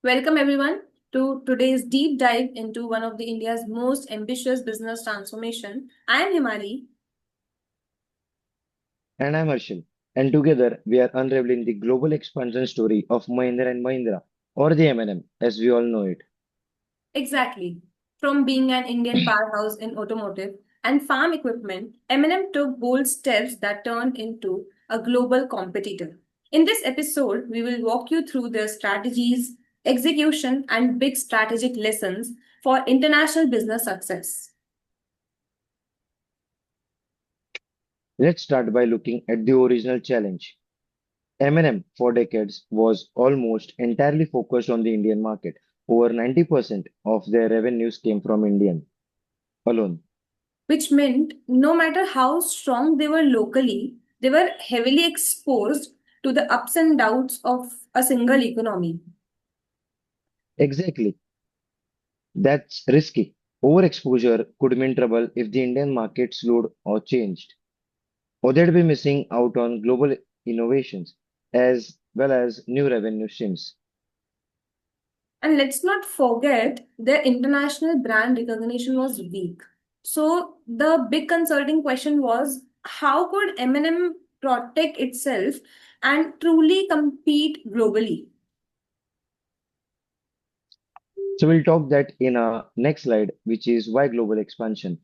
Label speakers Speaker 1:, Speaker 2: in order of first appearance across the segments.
Speaker 1: Welcome everyone to today's deep dive into one of the India's most ambitious business transformation. I am Himali.
Speaker 2: And I'm Harshil. And together we are unraveling the global expansion story of Mahindra and Mahindra, or the M&M, as we all know it.
Speaker 1: Exactly. From being an Indian powerhouse in automotive and farm equipment, M&M took bold steps that turned into a global competitor. In this episode, we will walk you through their strategies, execution, and big strategic lessons for international business success.
Speaker 2: Let's start by looking at the original challenge. M&M for decades was almost entirely focused on the Indian market. Over 90% of their revenues came from Indian alone.
Speaker 1: Which meant no matter how strong they were locally, they were heavily exposed to the ups and downs of a single economy.
Speaker 2: Exactly. That's risky. Overexposure could mean trouble if the Indian market slowed or changed, or they'd be missing out on global innovations as well as new revenue streams.
Speaker 1: And let's not forget their international brand recognition was weak. So the big consulting question was how could M&M protect itself and truly compete globally?
Speaker 2: So we'll talk that in our next slide, which is why global expansion.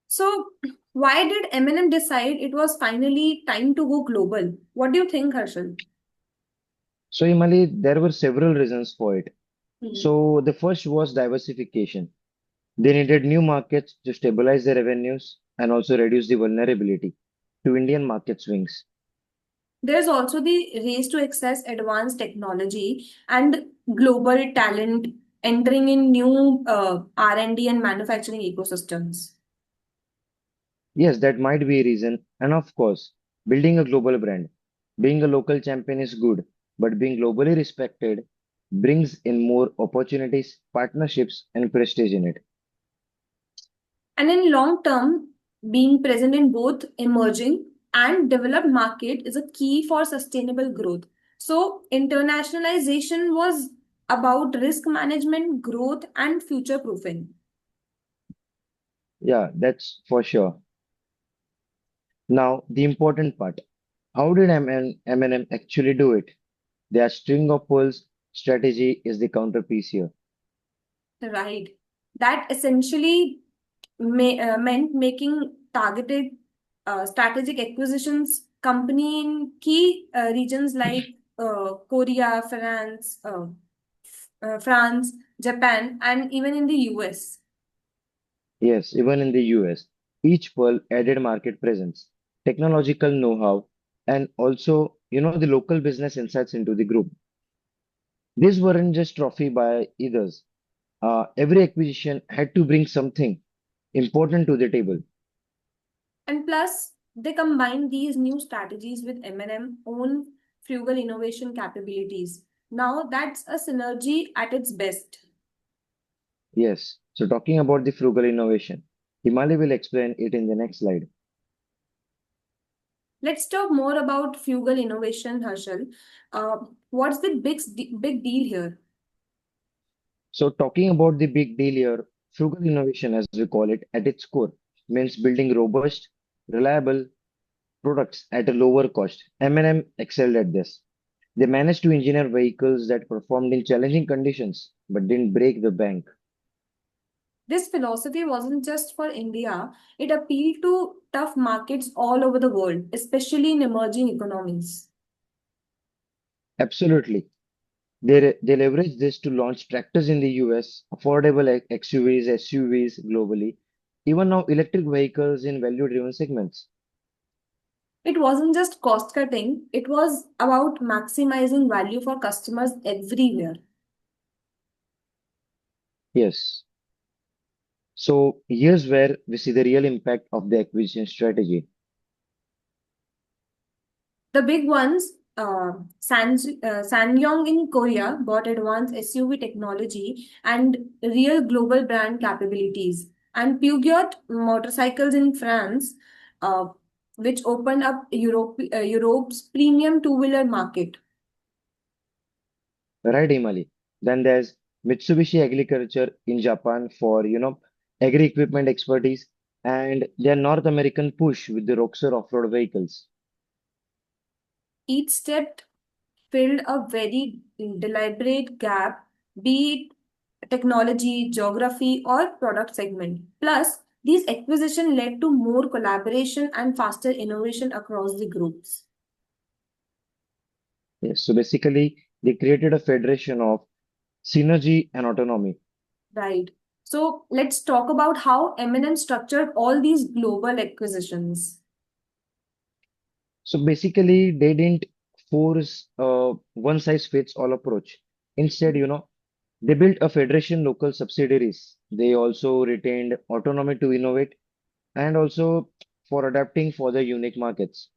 Speaker 1: So why did M&M decide it was finally time to go global? What do you think, Harshal?
Speaker 2: So Imali, there were several reasons for it.
Speaker 1: Hmm.
Speaker 2: So the first was diversification. They needed new markets to stabilize their revenues and also reduce the vulnerability to Indian market swings.
Speaker 1: There's also the race to access advanced technology and global talent entering in new R&D and manufacturing ecosystems.
Speaker 2: Yes, that might be a reason. And of course, building a global brand. Being a local champion is good, but being globally respected brings in more opportunities, partnerships, and prestige in it.
Speaker 1: And in long term, being present in both emerging and developed market is a key for sustainable growth. So internationalization was about risk management, growth, and future proofing.
Speaker 2: Yeah, that's for sure. Now, the important part. How did M&M actually do it? Their string of pearls strategy is the counterpiece here.
Speaker 1: Right. That essentially meant making targeted strategic acquisitions company in key regions like Korea, France, Japan, and even in the US.
Speaker 2: Yes, even in the US, each pearl added market presence, technological know-how, and also, the local business insights into the group. These weren't just trophy by others. Every acquisition had to bring something important to the table.
Speaker 1: And plus, they combine these new strategies with M&M own frugal innovation capabilities. Now that's a synergy at its best.
Speaker 2: Yes. So talking about the frugal innovation, Himali will explain it in the next slide.
Speaker 1: Let's talk more about frugal innovation, Harshal. What's the big deal here?
Speaker 2: So talking about the big deal here, frugal innovation, as we call it, at its core, means building robust, reliable products at a lower cost. M&M excelled at this. They managed to engineer vehicles that performed in challenging conditions but didn't break the bank.
Speaker 1: This philosophy wasn't just for India, it appealed to tough markets all over the world, especially in emerging economies.
Speaker 2: Absolutely. They leveraged this to launch tractors in the US, affordable XUVs, SUVs globally, even now electric vehicles in value-driven segments.
Speaker 1: It wasn't just cost cutting, it was about maximizing value for customers everywhere.
Speaker 2: Yes. So here's where we see the real impact of the acquisition strategy.
Speaker 1: The big ones, Sanyong in Korea bought advanced SUV technology and real global brand capabilities, and Peugeot motorcycles in France, uh, which opened up Europe's premium two-wheeler market.
Speaker 2: right, Himali? Then there's Mitsubishi Agriculture in Japan for, agri equipment expertise, and their North American push with the Roxor off-road vehicles.
Speaker 1: Each step filled a very deliberate gap, be it technology, geography, or product segment. Plus, these acquisitions led to more collaboration and faster innovation across the groups.
Speaker 2: Yes, so basically, they created a federation of synergy and autonomy.
Speaker 1: Right. So let's talk about how M&M structured all these global acquisitions.
Speaker 2: So basically, they didn't force a one size fits all approach. Instead, they built a federation local subsidiaries. They also retained autonomy to innovate and also for adapting for the unique markets.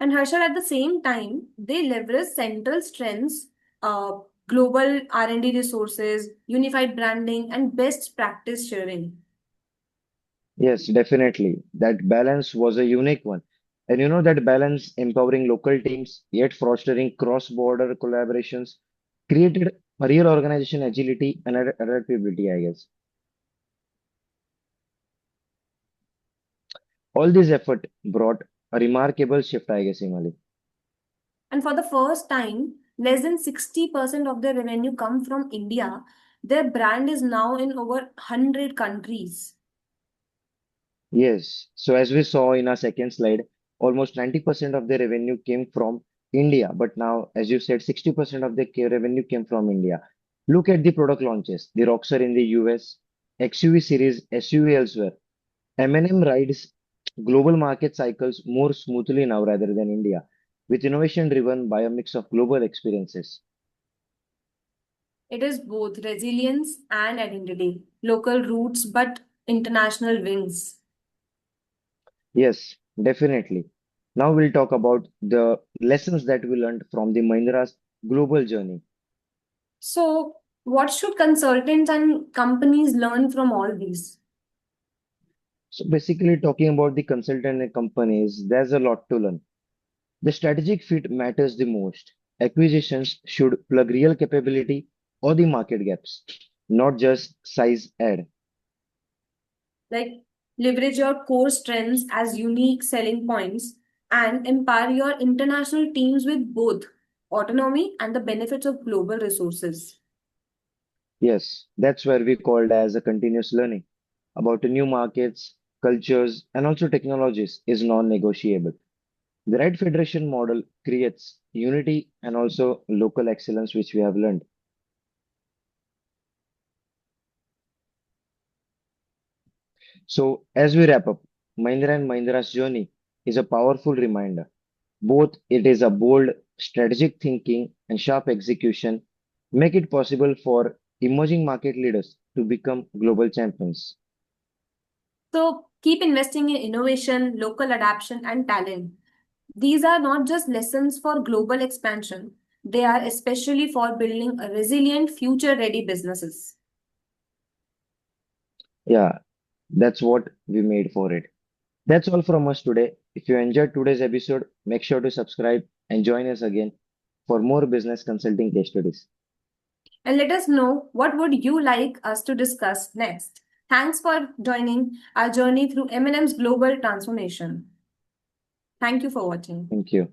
Speaker 1: And Harshal, at the same time, they leverage central strengths, uh, global R&D resources, unified branding, and best practice sharing.
Speaker 2: Yes, definitely. That balance was a unique one. And that balance empowering local teams, yet fostering cross-border collaborations, created a real organization agility and adaptability, I guess. All this effort brought a remarkable shift, I guess, Himali.
Speaker 1: And for the first time, less than 60% of their revenue come from India. Their brand is now in over 100 countries.
Speaker 2: Yes. So as we saw in our second slide, almost 90% of the revenue came from India. But now, as you said, 60% of the revenue came from India. Look at the product launches. The Roxor in the US, XUV series, SUV elsewhere. M&M rides global market cycles more smoothly now rather than India, with innovation driven by a mix of global experiences.
Speaker 1: It is both resilience and identity, local roots but international wings.
Speaker 2: Yes, definitely. Now we'll talk about the lessons that we learned from the Mahindra's global journey.
Speaker 1: So, what should consultants and companies learn from all these?
Speaker 2: So basically, talking about the consultant and companies, there's a lot to learn. The strategic fit matters the most. Acquisitions should plug real capability or the market gaps, not just size add.
Speaker 1: Like, leverage your core strengths as unique selling points and empower your international teams with both autonomy and the benefits of global resources.
Speaker 2: Yes, that's where we called as a continuous learning about the new markets, cultures, and also technologies is non-negotiable. The right federation model creates unity and also local excellence, which we have learned. So, as we wrap up, Mahindra and Mahindra's journey is a powerful reminder. Both it is a bold, strategic thinking and sharp execution make it possible for emerging market leaders to become global champions.
Speaker 1: So, keep investing in innovation, local adaptation, and talent. These are not just lessons for global expansion, they are especially for building a resilient, future ready businesses.
Speaker 2: Yeah, that's what we made for it. That's all from us today. If you enjoyed today's episode, make sure to subscribe and join us again for more business consulting case studies.
Speaker 1: And let us know what would you like us to discuss next. Thanks for joining our journey through M&M's global transformation. Thank you for watching.
Speaker 2: Thank you.